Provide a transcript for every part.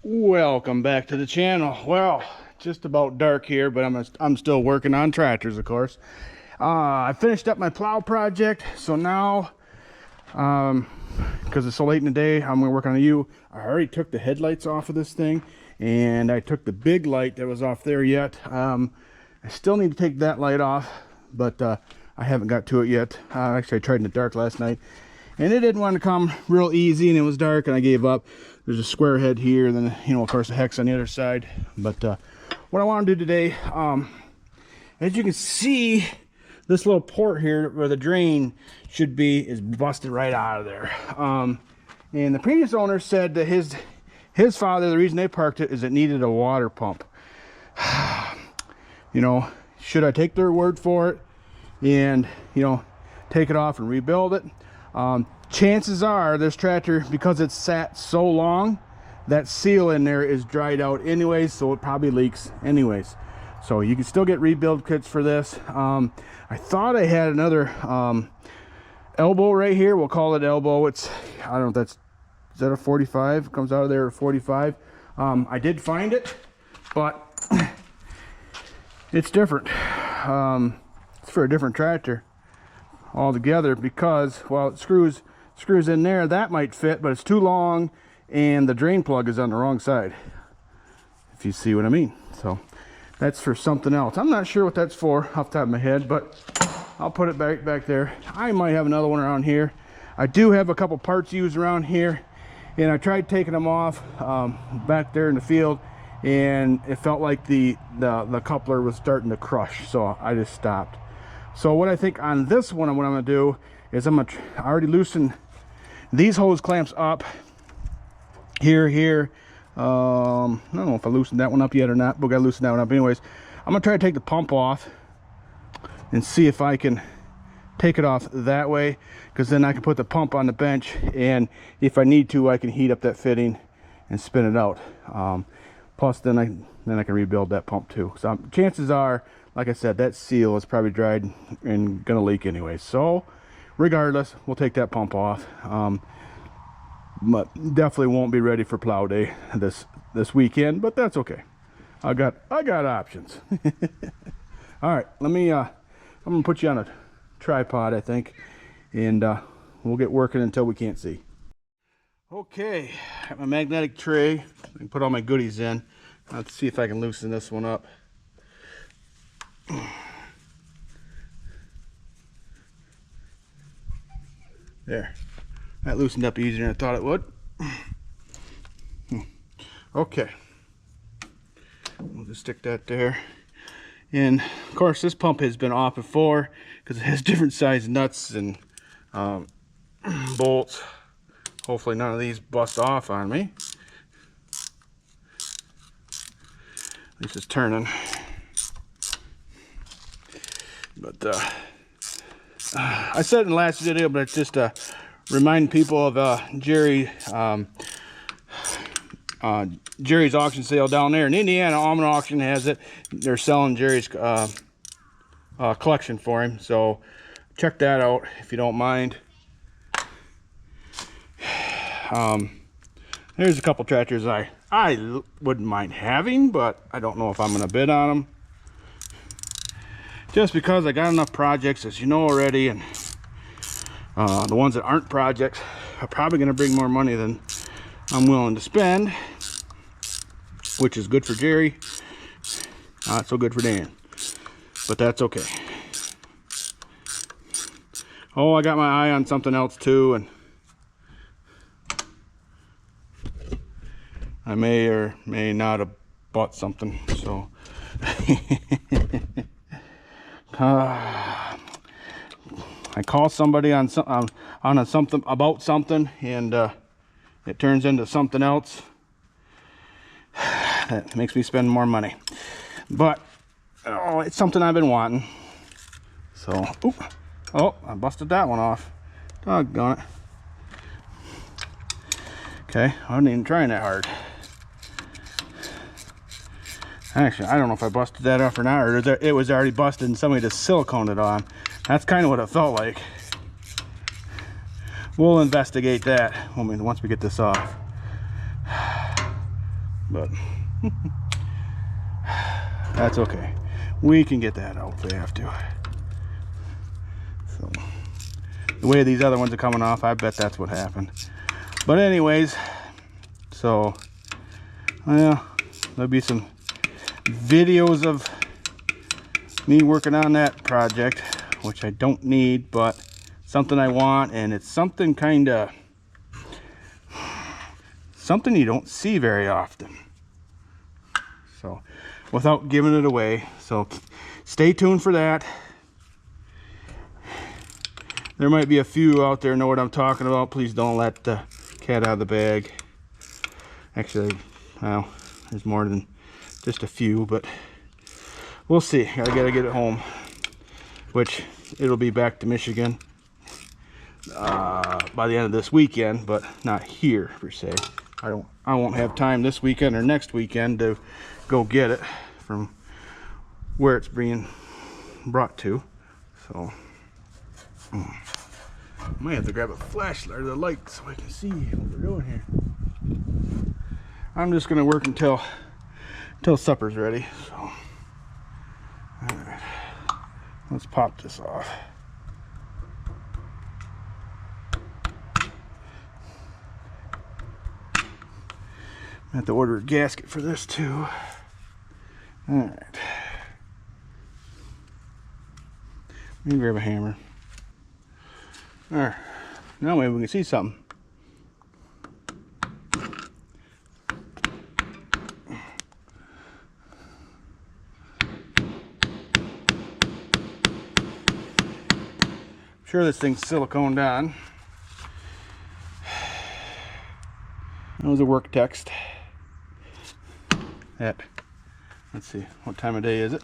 Welcome back to the channel. Well, just about dark here, but I'm still working on tractors, of course. I finished up my plow project, so now because it's so late in the day, I'm gonna work on a U. I already took the headlights off of this thing, and I took the big light that was off there yet. I still need to take that light off, but I haven't got to it yet. Actually, I tried in the dark last night, and it didn't want to come real easy, and it was dark, and I gave up. There's a square head here, and then, you know, of course, a hex on the other side. But what I want to do today, as you can see, this little port here where the drain should be is busted right out of there. And the previous owner said that his father, the reason they parked it is it needed a water pump. You know, should I take their word for it and, you know, take it off and rebuild it? Chances are this tractor, because it's sat so long, that seal in there is dried out anyways, so it probably leaks anyways. So you can still get rebuild kits for this. I thought I had another elbow right here. We'll call it elbow. It's, I don't know if that's, is that a 45? It comes out of there at 45. I did find it, but it's different. It's for a different tractor altogether, because, well, it screws in there. That might fit, but it's too long, and the drain plug is on the wrong side, if you see what I mean. So that's for something else. I'm not sure what that's for off the top of my head, but I'll put it back there. I might have another one around here. I do have a couple parts used around here, and I tried taking them off back there in the field, and it felt like the coupler was starting to crush, so I just stopped. So what I think on this one, what I'm gonna do is I already loosened these hose clamps up here. I don't know if I loosened that one up yet or not, but we gotta loosen that one up anyways. I'm gonna try to take the pump off and see if I can take it off that way, because then I can put the pump on the bench, and if I need to, I can heat up that fitting and spin it out. Plus then I can rebuild that pump too. So chances are, like I said, that seal is probably dried and gonna leak anyway. So regardless, we'll take that pump off. But definitely won't be ready for plow day this weekend, but that's okay. I got options. All right, let me I'm gonna put you on a tripod, I think, and we'll get working until we can't see. Okay, got my magnetic tray. I can put all my goodies in. Let's see if I can loosen this one up. There, that loosened up easier than I thought it would. Okay, we'll just stick that there. And of course, this pump has been off before because it has different size nuts and bolts. Hopefully none of these bust off on me. This is turning. But I said in the last video, but it's just to remind people of Jerry's auction sale down there in Indiana. Almond Auction has it. They're selling Jerry's collection for him, so check that out if you don't mind. There's a couple tractors I wouldn't mind having, but I don't know if I'm going to bid on them. Just because I got enough projects, as you know already, and the ones that aren't projects are probably going to bring more money than I'm willing to spend, which is good for Jerry, not so good for Dan, but that's okay. Oh, I got my eye on something else too, and I may or may not have bought something, so I call somebody on something about something, and it turns into something else that makes me spend more money. But oh, it's something I've been wanting. So, oh, I busted that one off. Doggone it. Okay, I wasn't even trying that hard. Actually, I don't know if I busted that off or not, or it was already busted and somebody just siliconed it on. That's kind of what it felt like. We'll investigate that once we get this off. but that's okay. We can get that out if we have to. So the way these other ones are coming off, I bet that's what happened. But anyways, so well, there'll be some videos of me working on that project, which I don't need, but something I want, and it's something something you don't see very often. So without giving it away, so stay tuned for that. There might be a few out there know what I'm talking about. Please don't let the cat out of the bag. Actually, well, there's more than just a few, but we'll see. I gotta get it home, which it'll be back to Michigan by the end of this weekend, but not here per se. I won't have time this weekend or next weekend to go get it from where it's being brought to. So I might have to grab a flashlight or the light so I can see what we're doing here. I'm just gonna work until supper's ready. So all right, let's pop this off. I have to order a gasket for this too. All right, let me grab a hammer. All right, now maybe we can see something. Sure, this thing's siliconed on. That was a work text. Let's see, what time of day is it?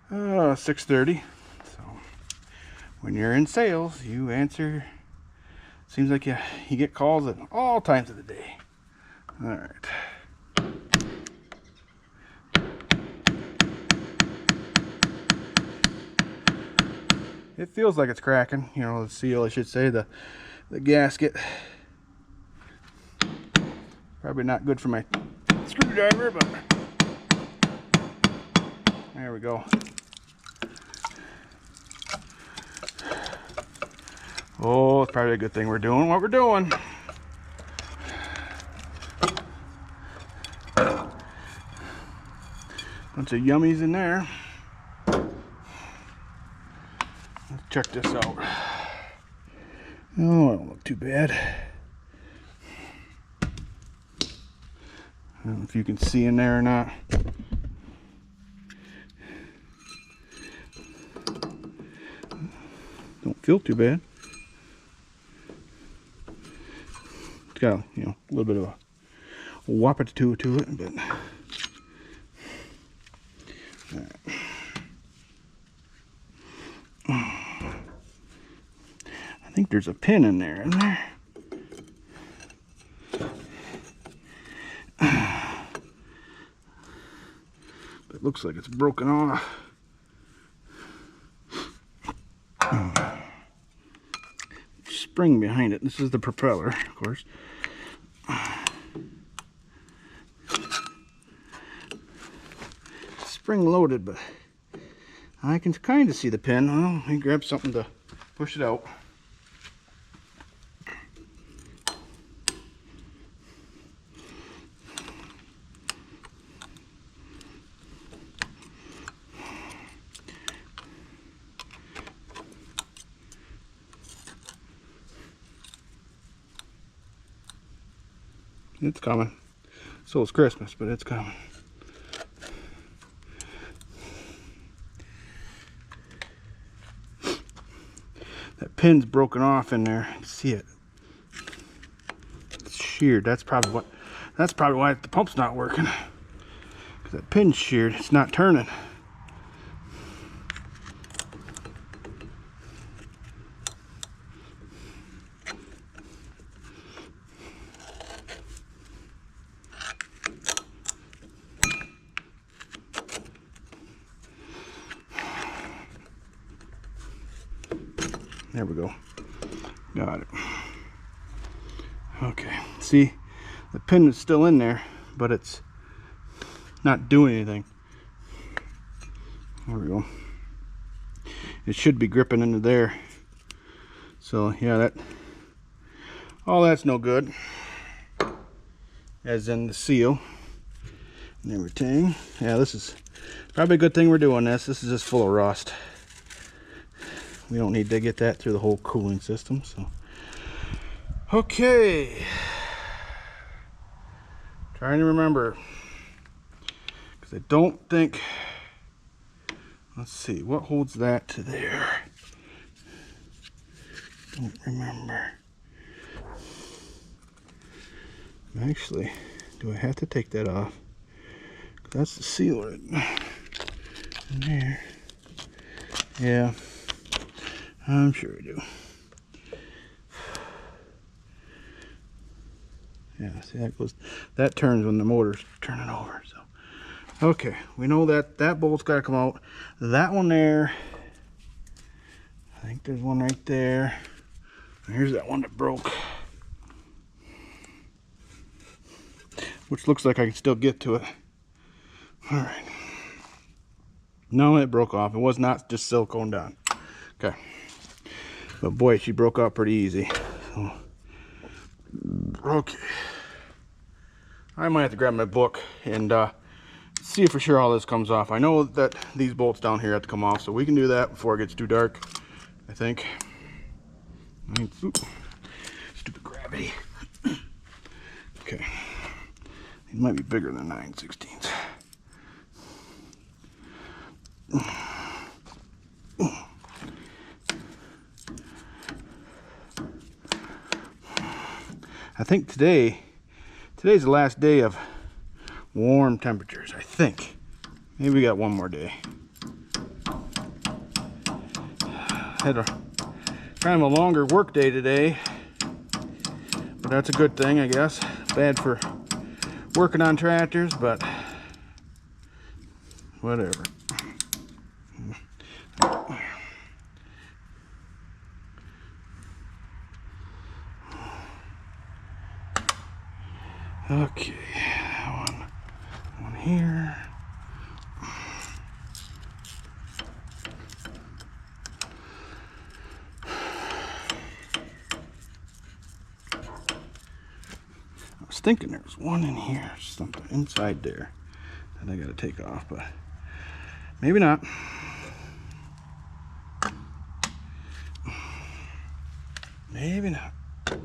6:30. So when you're in sales, you answer. Seems like you get calls at all times of the day. All right. It feels like it's cracking, you know, the seal, I should say, the gasket. Probably not good for my screwdriver, but there we go. Oh, it's probably a good thing we're doing what we're doing. Bunch of yummies in there. Let's check this out. Oh, it don't look too bad. I don't know if you can see in there or not. Don't feel too bad. It's got, you know, a little bit of a whoppity to it, but I think there's a pin in there, isn't there? It looks like it's broken off. Spring behind it. This is the propeller, of course. Spring loaded, but I can kind of see the pin. Well, let me grab something to push it out. It's coming. So it's Christmas, but it's coming. That pin's broken off in there. You can see it. It's sheared. That's probably why the pump's not working. Because that pin's sheared. It's not turning. There we go. Got it. Okay. See, the pin is still in there, but it's not doing anything. There we go. It should be gripping into there. So yeah, all that's no good, as in the seal and everything. Yeah, this is probably a good thing we're doing this. This is just full of rust. We don't need to get that through the whole cooling system. So okay, trying to remember, because I don't think, let's see, what holds that to there? Don't remember. Actually, do I have to take that off? That's the sealer in there. Yeah, I'm sure I do. Yeah, see, that turns when the motor's turning over. So okay, we know that bolt's got to come out. That one there, I think there's one right there. And here's that one that broke, which looks like I can still get to it. All right. No, it broke off. It was not just silicone down. Okay. But boy, she broke out pretty easy. So, okay. I might have to grab my book and see for sure all this comes off. I know that these bolts down here have to come off, so we can do that before it gets too dark, I think. Stupid gravity. Okay. It might be bigger than 9/16. I think today's the last day of warm temperatures, I think. Maybe we got one more day. Had a kind of a longer work day today, but that's a good thing, I guess. Bad for working on tractors, but whatever. Okay, one here. I was thinking there was one in here, something inside there that I gotta take off, but maybe not. Maybe not. All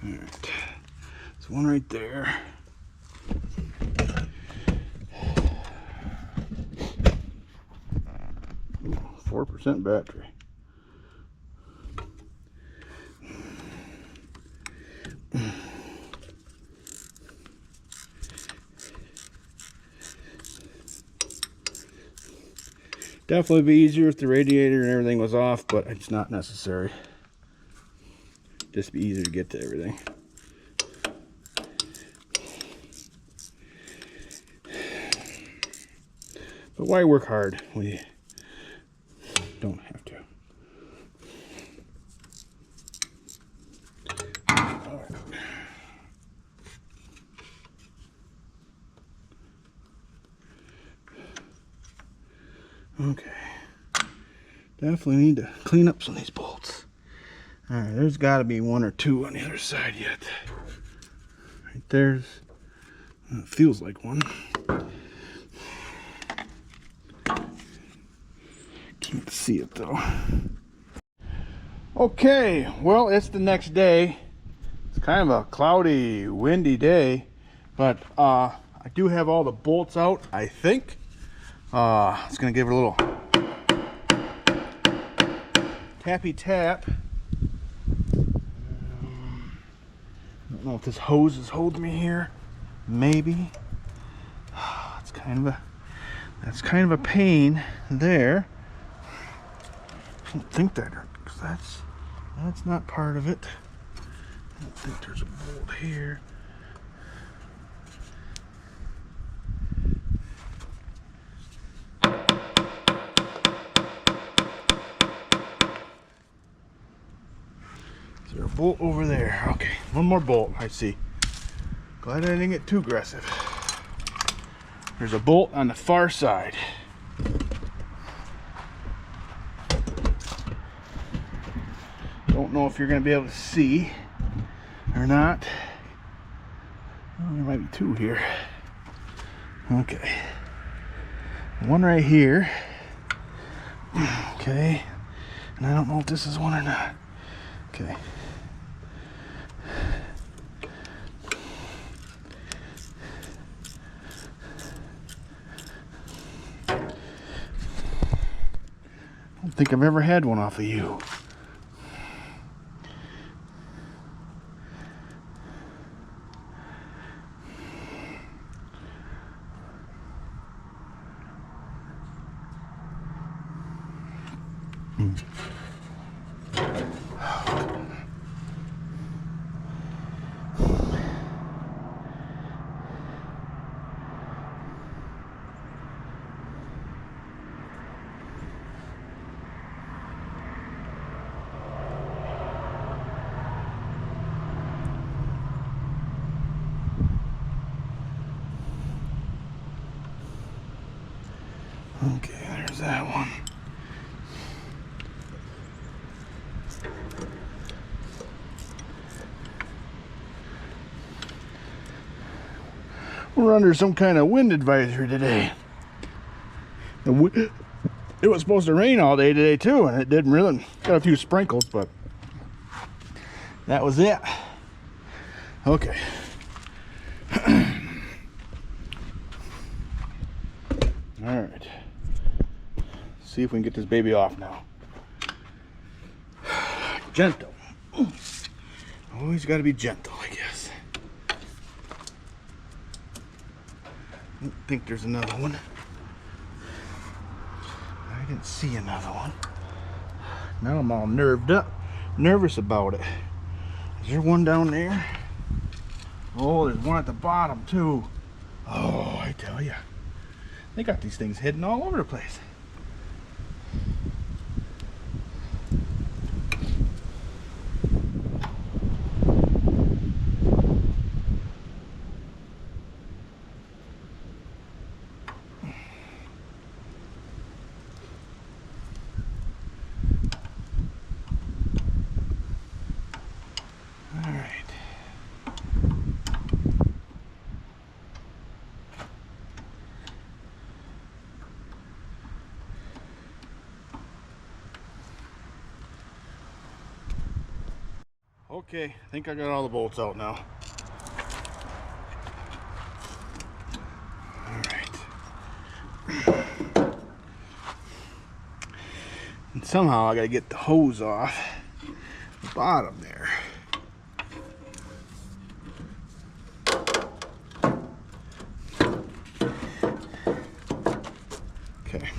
right. One right there. 4% battery. Definitely be easier if the radiator and everything was off, but it's not necessary. Just be easier to get to everything. But why work hard when you don't have to? Okay. Definitely need to clean up some of these bolts. Alright, there's got to be one or two on the other side yet. Right there's, feels like one. Can't see it though. Okay, well, it's the next day. It's kind of a cloudy, windy day, but I do have all the bolts out, I think. It's gonna give it a little tappy tap. I don't know if this hose is holding me here. Maybe. It's that's kind of a pain there. I don't think that, because that's not part of it. I don't think there's a bolt here. Is there a bolt over there? Okay, one more bolt, I see. Glad I didn't get too aggressive. There's a bolt on the far side. Don't know if you're going to be able to see or not. Oh, there might be two here. Okay. One right here. Okay. And I don't know if this is one or not. Okay. I don't think I've ever had one off of you. Okay, there's that one. We're under some kind of wind advisory today. It was supposed to rain all day today too, and it didn't really. Got a few sprinkles, but that was it. Okay. All right. See if we can get this baby off now. Gentle. Always got to be gentle, I guess. I don't think there's another one. I didn't see another one. Now I'm all nervous about it. Is there one down there? Oh, there's one at the bottom too. Oh, I tell ya. They got these things hidden all over the place. Okay, I think I got all the bolts out now. Alright. And somehow I gotta get the hose off the bottom there. Okay.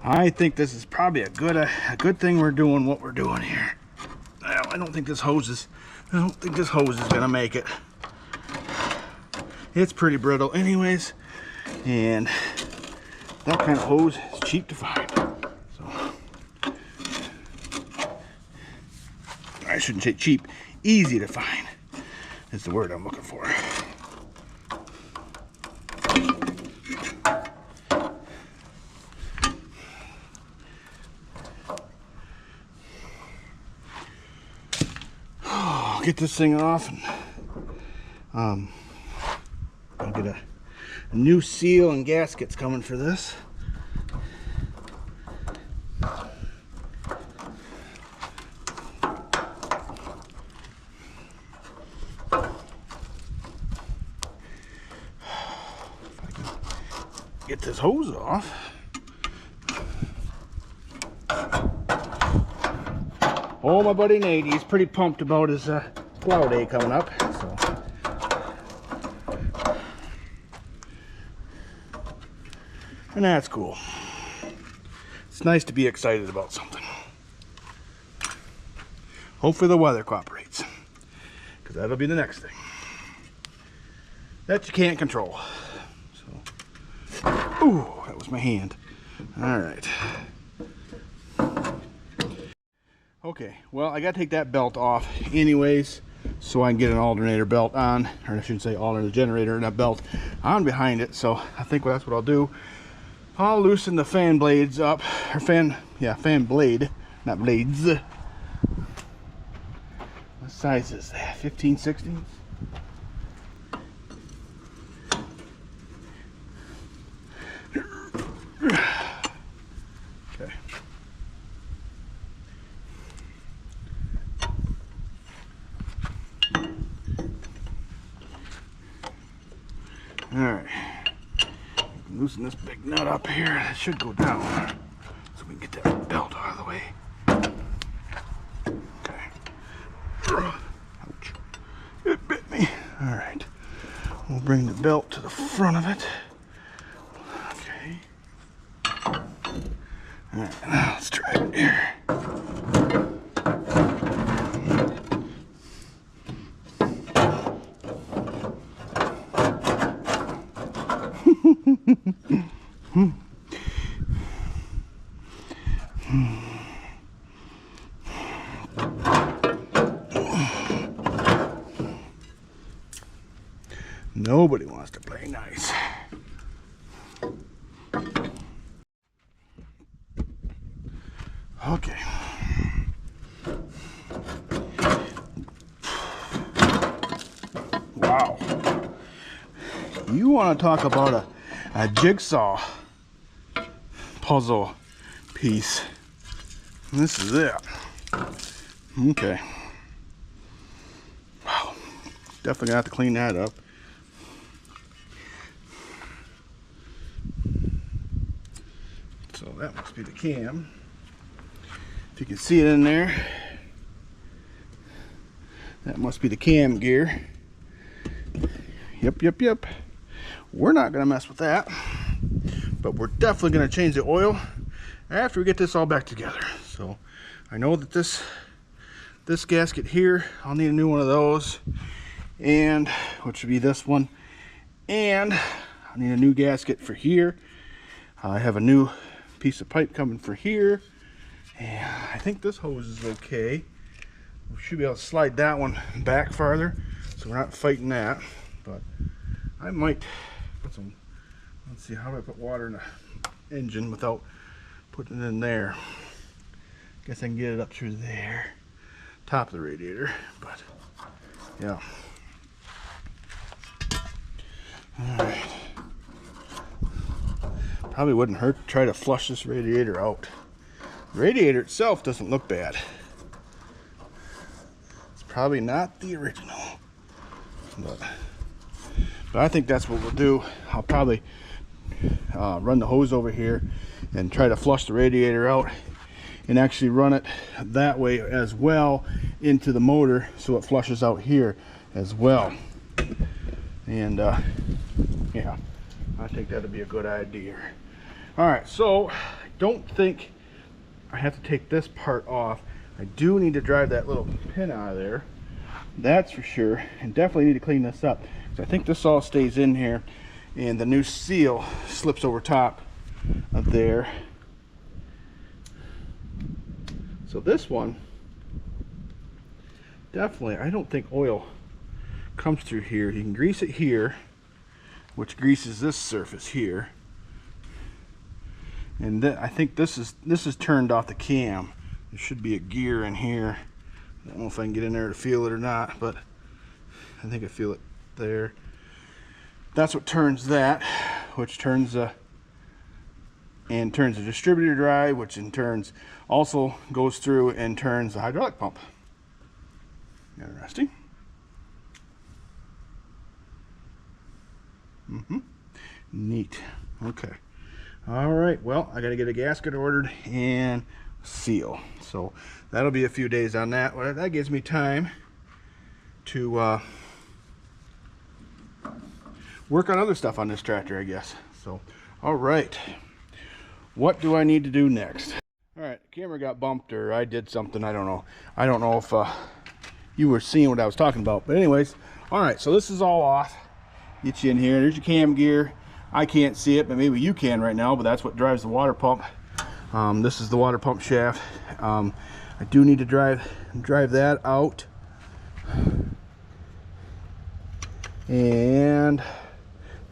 I think this is probably a good thing we're doing what we're doing here. I don't think this hose is gonna make it. It's pretty brittle anyways, and that kind of hose is cheap to find. So I shouldn't say cheap, easy to find is the word I'm looking for. Get this thing off, and I'll get a new seal and gaskets coming for this. If I can get this hose off. Oh, my buddy Nate, he's pretty pumped about his plow day coming up. So. And that's cool. It's nice to be excited about something. Hopefully the weather cooperates, because that'll be the next thing that you can't control. So, ooh, that was my hand. All right. Okay, well, I gotta take that belt off anyways. so I can get an alternator belt on, or I shouldn't say alternator, generator and a belt on behind it. So I think that's what I'll do. I'll loosen the fan blades up, or fan blade, not blades. What size is that? 15, 16? Okay. All right. Loosen this big nut up here. That should go down, so we can get that belt out of the way. Okay. Ouch. It bit me. All right. We'll bring the belt to the front of it. Okay. All right. Now let's try it here. Nobody wants to play nice. Okay. Wow. You want to talk about a jigsaw puzzle piece. This is it. Okay. Wow. Definitely gonna have to clean that up. So that must be the cam. If you can see it in there, that must be the cam gear. Yep. We're not gonna mess with that, but we're definitely gonna change the oil after we get this all back together. So I know that this gasket here, I'll need a new one of those, and which would be this one, and I need a new gasket for here. I have a new piece of pipe coming for here, and I think this hose is okay. We should be able to slide that one back farther, so we're not fighting that. But I might put some, let's see, how do I put water in the engine without putting it in there? Guess I can get it up through there, top of the radiator, but yeah. All right. Probably wouldn't hurt to try to flush this radiator out. The radiator itself doesn't look bad. It's probably not the original, but I think that's what we'll do. I'll probably run the hose over here and try to flush the radiator out, and actually run it that way as well into the motor, so it flushes out here as well. And yeah, I think that'd be a good idea. All right, so I don't think I have to take this part off. I do need to drive that little pin out of there, that's for sure, and definitely need to clean this up. So I think this all stays in here, and the new seal slips over top of there. So this one, definitely, I don't think oil comes through here. You can grease it here, which greases this surface here. And then I think this is turned off the cam. There should be a gear in here. I don't know if I can get in there to feel it or not, but I think I feel it there. That's what turns that, which turns the distributor drive, which in turns also goes through and turns the hydraulic pump. Interesting. Neat. Okay. All right, well, I gotta get a gasket ordered and seal, so that'll be a few days on that. Well, that gives me time to work on other stuff on this tractor, I guess. So all right, what do I need to do next? All right, the camera got bumped, or I did something, I don't know if you were seeing what I was talking about, but anyways, all right, so this is all off. Get you in here. There's your cam gear. I can't see it, but maybe you can right now, but that's what drives the water pump. This is the water pump shaft. I do need to drive that out. and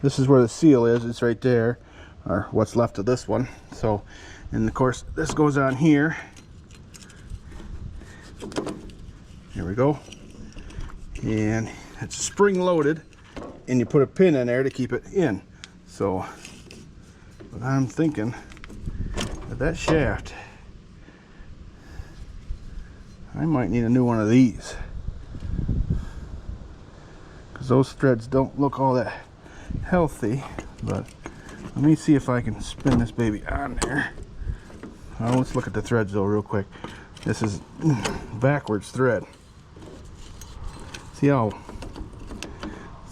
this is where the seal is. It's right there, or what's left of this one. So, and of course this goes on here. Here we go, and it's spring loaded, and you put a pin in there to keep it in. So but I'm thinking that shaft, I might need a new one of these, because those threads don't look all that healthy. But let me see if I can spin this baby on there. Let's look at the threads though real quick. This is backwards thread. See how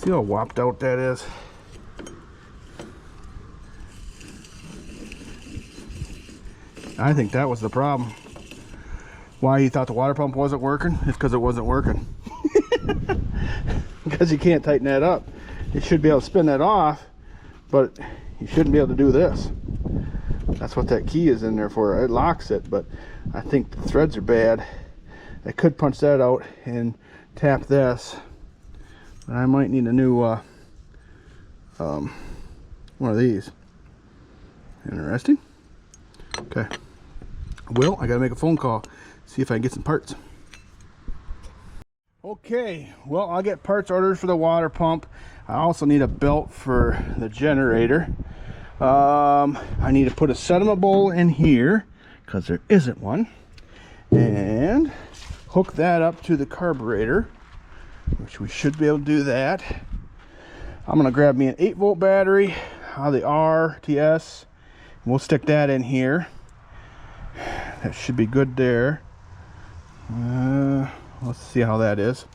whopped out that is? I think that was the problem. Why you thought the water pump wasn't working? It's because it wasn't working. Because you can't tighten that up. You should be able to spin that off, but you shouldn't be able to do this. That's what that key is in there for. It locks it, but I think the threads are bad. I could punch that out and tap this, but I might need a new one of these. Interesting. Okay. Well, I gotta make a phone call, see if I can get some parts. Okay, well, I'll get parts ordered for the water pump. I also need a belt for the generator. I need to put a sediment bowl in here because there isn't one, and hook that up to the carburetor, which we should be able to do that. I'm gonna grab me an 8-volt battery out of the RTS, and we'll stick that in here. That should be good there. Let's see how that is.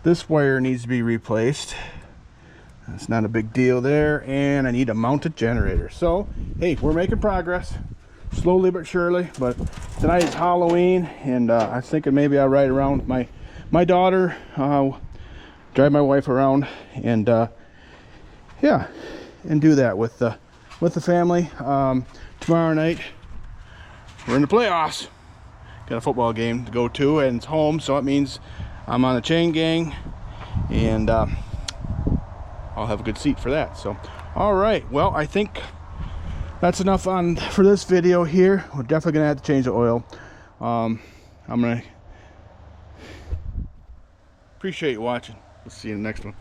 This wire needs to be replaced. It's not a big deal there, and I need a mounted generator. So hey, we're making progress slowly but surely. But tonight is Halloween, and I was thinking maybe I'll ride around with my daughter, drive my wife around, and yeah, and do that with the family. Tomorrow night we're in the playoffs. Got a football game to go to, and it's home, so it means I'm on the chain gang, and I'll have a good seat for that. So all right, well, I think that's enough for this video here. We're definitely gonna have to change the oil. I'm gonna appreciate you watching. We'll see you in the next one.